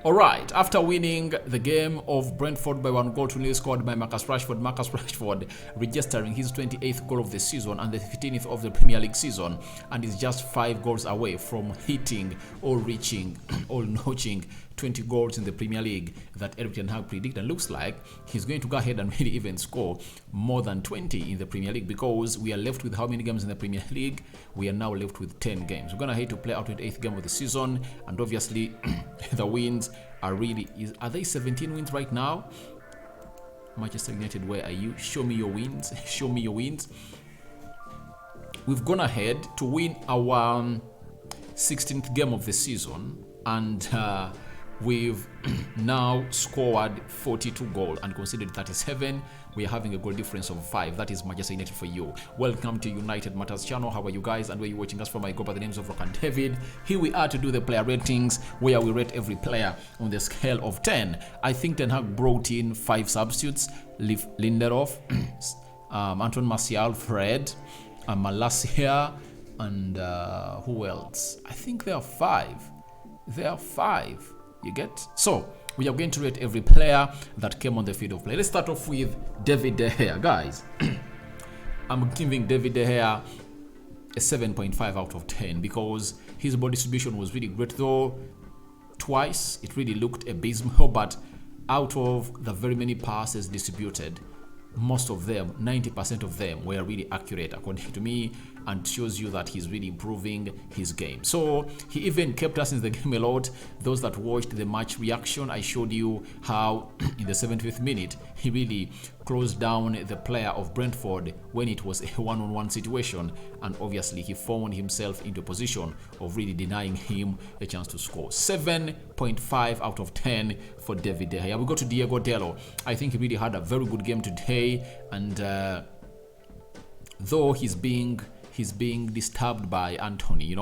All right, after winning the game of Brentford by 1-0 scored by Marcus Rashford registering his 28th goal of the season and the 15th of the Premier League season, and is just 5 goals away from hitting or reaching or notching 20 goals in the Premier League that Erik ten Hag predicted. And looks like he's going to go ahead and really even score more than 20 in the Premier League, because we are left with how many games in the Premier League? We are now left with 10 games. We're going to have to play our 28th game of the season, and obviously the wins are are they 17 wins right now? Manchester United, where are you? Show me your wins. Show me your wins. We've gone ahead to win our 16th game of the season, and we've now scored 42 goals and conceded 37. We are having a goal difference of 5. That is Manchester United for you. Welcome to United Matters channel. How are you guys? And where you watching us from? I go by the names of Rock and David. Here we are to do the player ratings, where we rate every player on the scale of 10. I think Ten Hag brought in 5 substitutes: Lindelof, Anton Martial, Fred, Malacia, and who else? I think there are 5. There are 5. You get? So we are going to rate every player that came on the field of play. Let's start off with David De Gea, guys. I'm giving David De Gea a 7.5 out of 10 because his ball distribution was really great, though twice it really looked abysmal, but out of the very many passes distributed, most of them, 90% of them, were really accurate according to me, and shows you that he's really improving his game. So he even kept us in the game a lot. Those that watched the match reaction, I showed you how in the 75th minute he really closed down the player of Brentford when it was a one-on-one situation, and obviously he found himself into a position of really denying him a chance to score. 7.5 out of 10 for David De Gea. We go to Diego Dalot. I think he really had a very good game today, and though he's being disturbed by Anthony,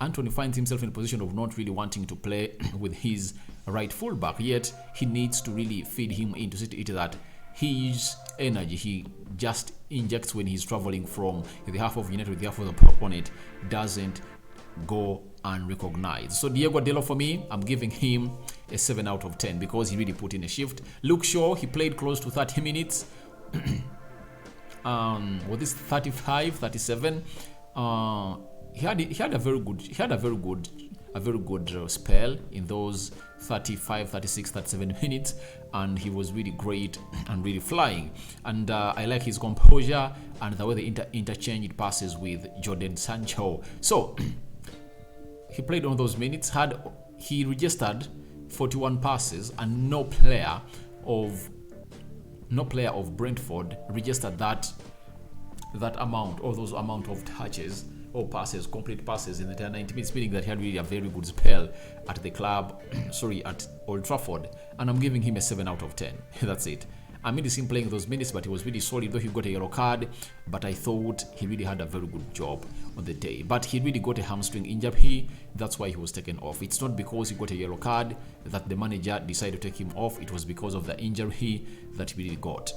Anthony finds himself in a position of not really wanting to play with his right fullback, yet he needs to really feed him into it that his energy he just injects when he's traveling from the half of United with the half of the opponent doesn't go unrecognized. So Diego Dalot, for me, I'm giving him a 7 out of 10 because he really put in a shift. Luke Shaw, he played close to 30 minutes. Was this 35, 37? He had a very good spell in those 35, 36, 37 minutes, and he was really great and really flying. And I like his composure and the way they interchanged passes with Jadon Sancho. So he played on those minutes. He registered 41 passes, and no player of Brentford registered that amount, or those amount of touches or passes, complete passes in the entire 90 minutes, meaning that he had really a very good spell at the club, at Old Trafford, and I'm giving him a 7 out of 10. That's it. I mean, he's him playing those minutes, but he was really solid, though he got a yellow card, but I thought he really had a very good job on the day. But he really got a hamstring injury, that's why he was taken off. It's not because he got a yellow card that the manager decided to take him off, it was because of the injury that he really got.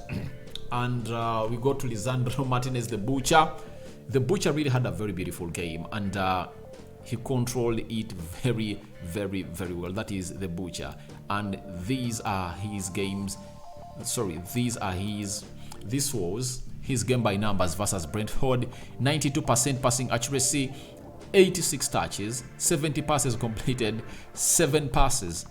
And we go to Lisandro Martinez, the Butcher. The Butcher really had a very beautiful game, and he controlled it very, very, very well. That is the Butcher. And these are his games. This was his game by numbers versus Brentford. 92% passing accuracy, 86 touches, 70 passes completed, 7 passes,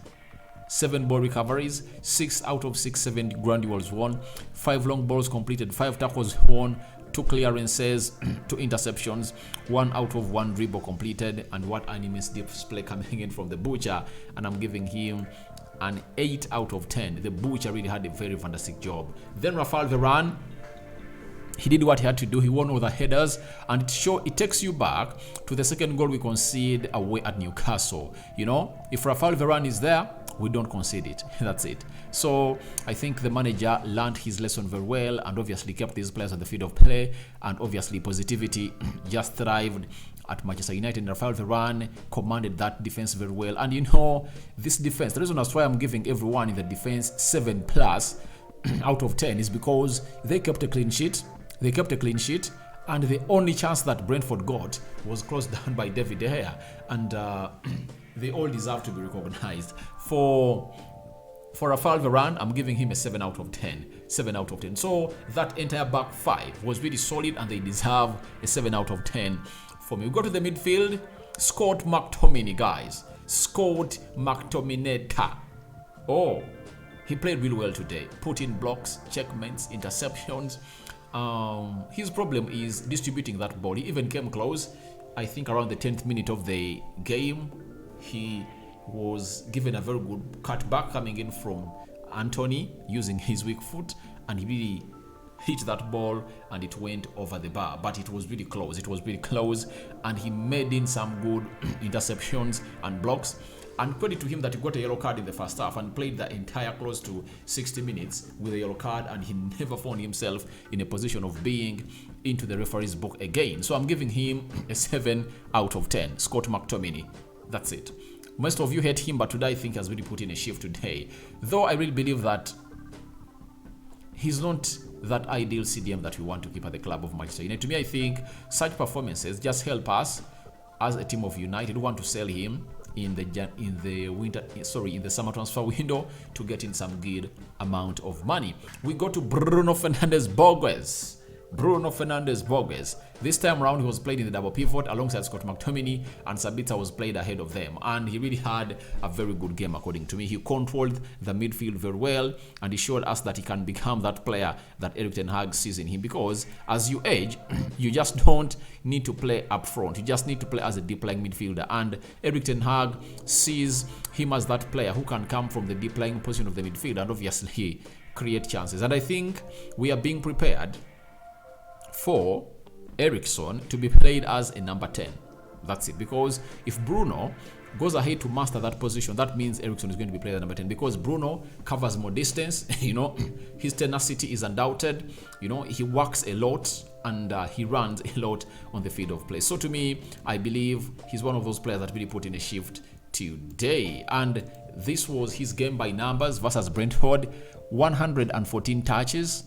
7 ball recoveries, 6 out of 6 7 ground duels won, 5 long balls completed, 5 tackles won, 2 clearances, 2 interceptions, 1 out of 1 dribble completed, and what an immense display coming in from the Butcher, and I'm giving him an 8 out of 10. The Butcher really had a very fantastic job. Then Marcel Varane, he did what he had to do. He won all the headers, and it takes you back to the second goal we concede away at Newcastle. If Marcel Varane is there, we don't concede it. That's it. So I think the manager learned his lesson very well, and obviously kept these players at the field of play, and obviously positivity just thrived at Manchester United. Marcel Varane commanded that defense very well, and this defense, the reason that's why I'm giving everyone in the defense 7 plus out of 10 is because they kept a clean sheet. And the only chance that Brentford got was closed down by David De Gea. And they all deserve to be recognized. For Rafael Varane, I'm giving him a 7 out of 10. 7 out of 10. So that entire back five was really solid and they deserve a 7 out of 10 for me. We go to the midfield. Scott McTominay, guys. Scott McTominay. Oh, he played really well today. Put in blocks, checkmates, interceptions. His problem is distributing that ball. He even came close. I think around the 10th minute of the game, he was given a very good cutback coming in from Anthony using his weak foot, and he really hit that ball and it went over the bar, but it was really close. It was really close, and he made in some good interceptions and blocks. And credit to him that he got a yellow card in the first half and played the entire close to 60 minutes with a yellow card, and he never found himself in a position of being into the referee's book again. So I'm giving him a 7 out of 10. Scott McTominay. That's it. Most of you hate him, but today I think he has really put in a shift today. Though I really believe that he's not that ideal CDM that we want to keep at the club of Manchester United. To me, I think such performances just help us as a team of United who want to sell him in the summer transfer window to get in some good amount of money. We go to Bruno Fernandes Borges. Bruno Fernandes Borges. This time around, he was played in the double pivot alongside Scott McTominay, and Sabitzer was played ahead of them. And he really had a very good game, according to me. He controlled the midfield very well, and he showed us that he can become that player that Erik ten Hag sees in him. Because as you age, you just don't need to play up front. You just need to play as a deep-lying midfielder. And Erik ten Hag sees him as that player who can come from the deep-lying position of the midfield and obviously create chances. And I think we are being prepared for Eriksen to be played as a number 10. That's it. Because if Bruno goes ahead to master that position, that means Eriksen is going to be played as number 10, because Bruno covers more distance. His tenacity is undoubted. He works a lot and he runs a lot on the field of play. So to me, I believe he's one of those players that really put in a shift today. And this was his game by numbers versus Brentford. 114 touches,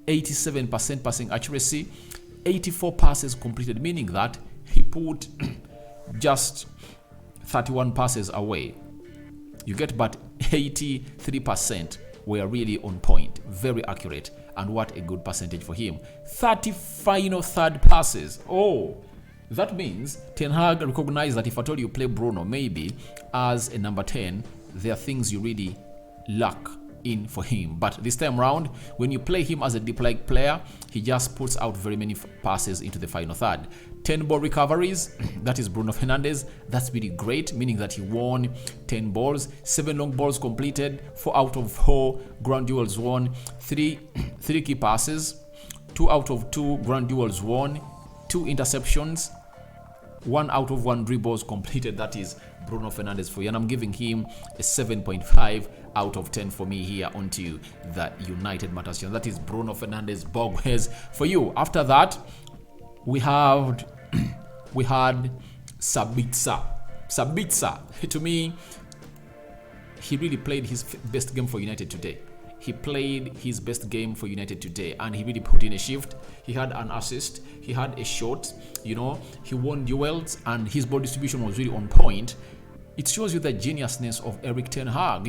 87% passing accuracy, 84 passes completed, meaning that he put just 31 passes away. You get but 83% were really on point, very accurate, and what a good percentage for him. 30 final third passes. Oh, that means Ten Hag recognized that if at all you play Bruno maybe as a number 10, there are things you really lack in for him. But this time around, when you play him as a deep-like player, he just puts out very many passes into the final third. 10 ball recoveries, that is Bruno Fernandes. That's really great, meaning that he won 10 balls, 7 long balls completed, 4 out of 4 ground duels won, 3 key passes, 2 out of 2 ground duels won, 2 interceptions, 1 out of 1 dribbles completed. That is Bruno Fernandes for you, and I'm giving him a 7.5 out of 10 for me here onto the United Matters. That is Bruno Fernandes Borges for you. After that, we had Sabitzer. To me, he really played his best game for United today. He played his best game for United today, and he really put in a shift. He had an assist, he had a shot, he won duels, and his ball distribution was really on point. It shows you the geniusness of Erik ten Hag.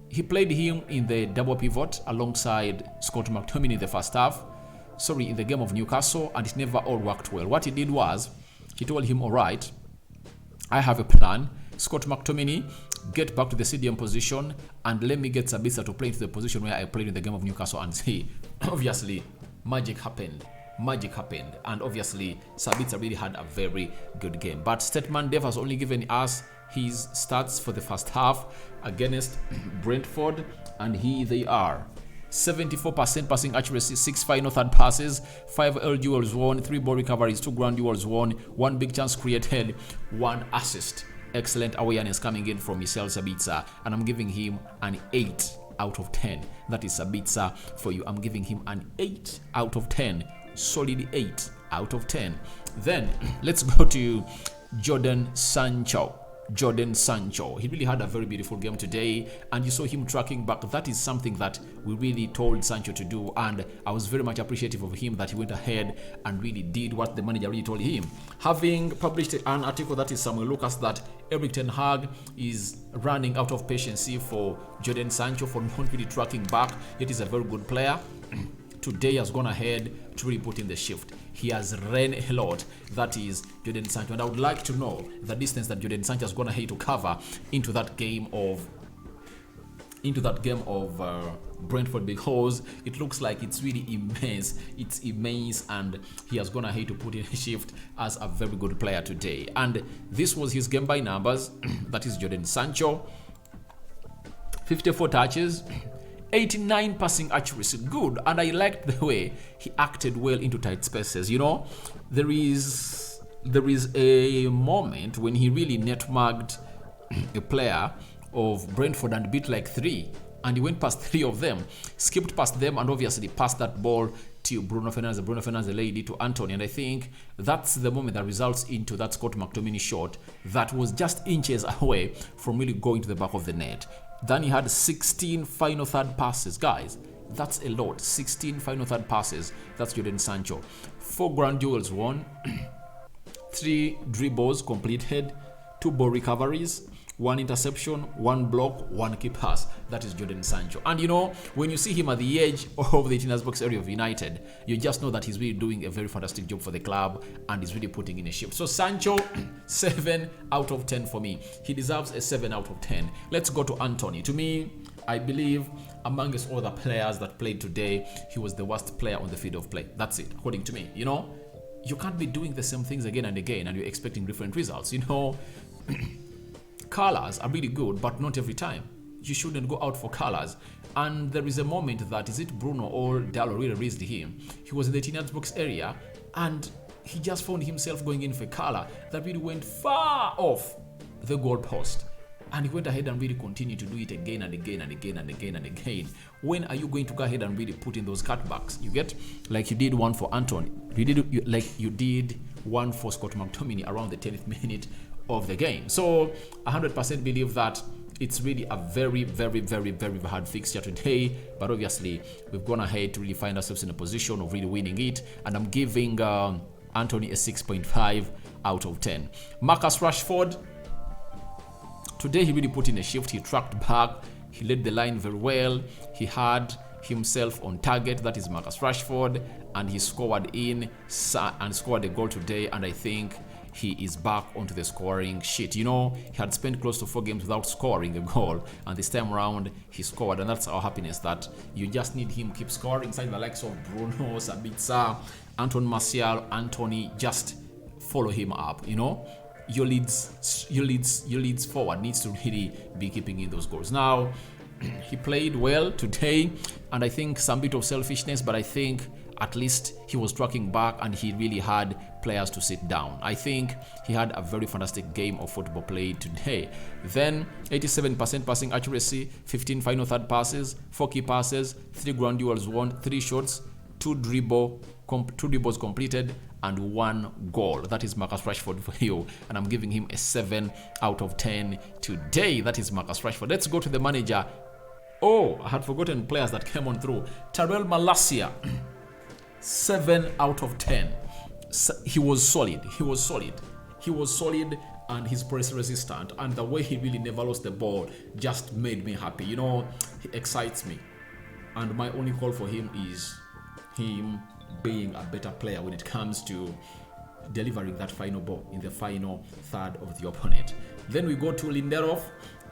He played him in the double pivot alongside Scott McTominay in the first half. In the game of Newcastle, and it never all worked well. What he did was, he told him, all right, I have a plan. Scott McTominay, get back to the CDM position and let me get Sabitzer to play into the position where I played in the game of Newcastle, and see, obviously, magic happened. And obviously, Sabitzer really had a very good game. But Statman Dev has only given us his stats for the first half against Brentford, and here they are. 74% passing accuracy, 6 final third passes, 5 L duels won, 3 ball recoveries, 2 ground duels won, 1 big chance created, 1 assist. Excellent awareness coming in from Marcel Sabitzer, and I'm giving him an 8 out of 10. That is Sabitzer for you. I'm giving him an 8 out of 10. Solid 8 out of 10. Then let's go to Jadon Sancho. Jadon Sancho. He really had a very beautiful game today, and you saw him tracking back. That is something that we really told Sancho to do, and I was very much appreciative of him that he went ahead and really did what the manager really told him. Having published an article, that is Samuel Lucas, that Erik ten Hag is running out of patience for Jadon Sancho for not really tracking back. It is a very good player. Today has gone ahead to really put in the shift. He has ran a lot. That is Jadon Sancho, and I would like to know the distance that Jadon Sancho has gone ahead to cover into that game of Brentford, because it looks like it's really immense. It's immense, and he has gone ahead to put in a shift as a very good player today. And this was his game by numbers. That is Jadon Sancho. 54 touches. 89 passing accuracy, good, and I liked the way he acted well into tight spaces. You know, there is a moment when he really net-marked a player of Brentford and beat like 3, and he went past 3 of them, skipped past them, and obviously passed that ball to Bruno Fernandes. Bruno Fernandes laid it to Antony, and I think that's the moment that results into that Scott McTominay shot that was just inches away from really going to the back of the net. Then he had 16 final third passes. Guys, that's a lot. 16 final third passes. That's Jadon Sancho. 4 ground duels won. 3 dribbles completed. 2 ball recoveries. 1 interception, 1 block, 1 key pass. That is Jadon Sancho. And you know, when you see him at the edge of the 18 box area of United, you just know that he's really doing a very fantastic job for the club, and he's really putting in a shift. So Sancho, 7 out of 10 for me. He deserves a 7 out of 10. Let's go to Antony. To me, I believe amongst all the players that played today, he was the worst player on the field of play. That's it, according to me. You know, you can't be doing the same things again and again, and you're expecting different results. You know, colors are really good, but not every time. You shouldn't go out for colors. And there is a moment that, is it Bruno or Dallo really raised him? He was in the 18 box area, and he just found himself going in for color that really went far off the goal post. And he went ahead and really continued to do it again and again and again and again and again. When are you going to go ahead and really put in those cutbacks? You get, like you did one for Antony. You did one for Scott McTominay around the 10th minute of the game. So 100% believe that it's really a very, very, very, very hard fixture today, but obviously we've gone ahead to really find ourselves in a position of really winning it, and I'm giving Antony a 6.5 out of 10. Marcus Rashford, today he really put in a shift. He tracked back, he led the line very well, he had himself on target. That is Marcus Rashford, and he scored a goal today, and I think he is back onto the scoring sheet. You know, he had spent close to 4 games without scoring a goal, and this time around he scored, and that's our happiness, that you just need him keep scoring inside the likes of Bruno, Sabitzer, Martial, Antony. Just follow him up. You know, your leads forward needs to really be keeping in those goals. Now, he played well today, and I think some bit of selfishness, but I think at least he was tracking back, and he really had players to sit down. I think he had a very fantastic game of football played today. Then 87% passing accuracy, 15 final third passes, 4 key passes, 3 ground duels won, 3 shots, 2 dribbles completed, and 1 goal. That is Marcus Rashford for you, and I'm giving him a 7 out of 10 today. That is Marcus Rashford. Let's go to the manager. Oh, I had forgotten players that came on through. Tyrell Malacia, 7 out of 10. He was solid. And he's press resistant, and the way he really never lost the ball just made me happy. You know, he excites me, and my only call for him is him being a better player when it comes to delivering that final ball in the final third of the opponent. Then we go to Lindelof,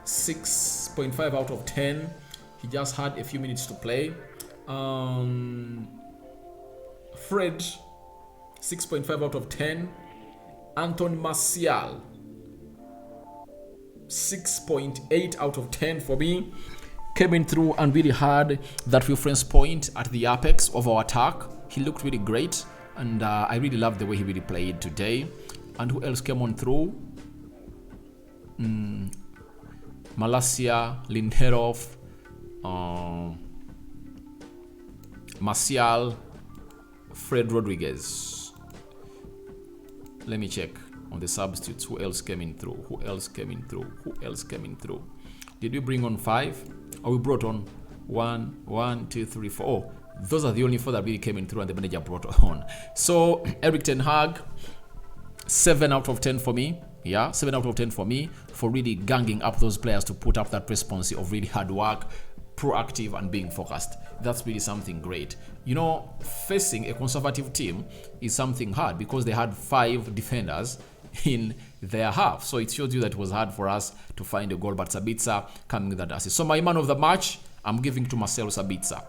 6.5 out of 10. He just had a few minutes to play. Fred, 6.5 out of 10. Anthony Martial, 6.8 out of 10 for me. Came in through and really had that reference point at the apex of our attack. He looked really great, and I really loved the way he really played today. And who else came on through? Malacia, Lindelof, Martial, Fred Rodriguez. Let me check on the substitutes. Who else came in through? Who else came in through? Who else came in through? Did we bring on 5? Or we brought on 1, 2, 3, 4? Oh, those are the only 4 that really came in through and the manager brought on. So Erik ten Hag, 7 out of 10 for me. Yeah, 7 out of 10 for me for really ganging up those players to put up that response of really hard work, proactive and being focused. That's really something great. You know, facing a conservative team is something hard because they had 5 defenders in their half. So it shows you that it was hard for us to find a goal, but Sabitzer coming with that assist. So my man of the match, I'm giving to Marcel Sabitzer.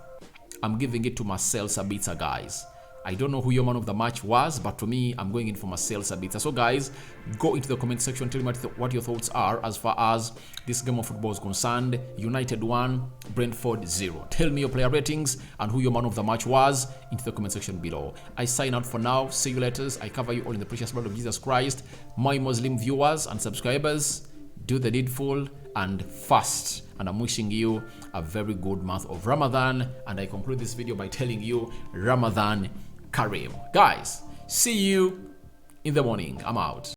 I'm giving it to Marcel Sabitzer, guys. I don't know who your man of the match was, but for me, I'm going in for Marcel Sabitzer. So guys, go into the comment section, tell me what your thoughts are as far as this game of football is concerned. United 1, Brentford 0. Tell me your player ratings and who your man of the match was into the comment section below. I sign out for now. See you later. I cover you all in the precious blood of Jesus Christ. My Muslim viewers and subscribers, do the needful and fast. And I'm wishing you a very good month of Ramadan. And I conclude this video by telling you Ramadan Kareem. Guys, see you in the morning. I'm out.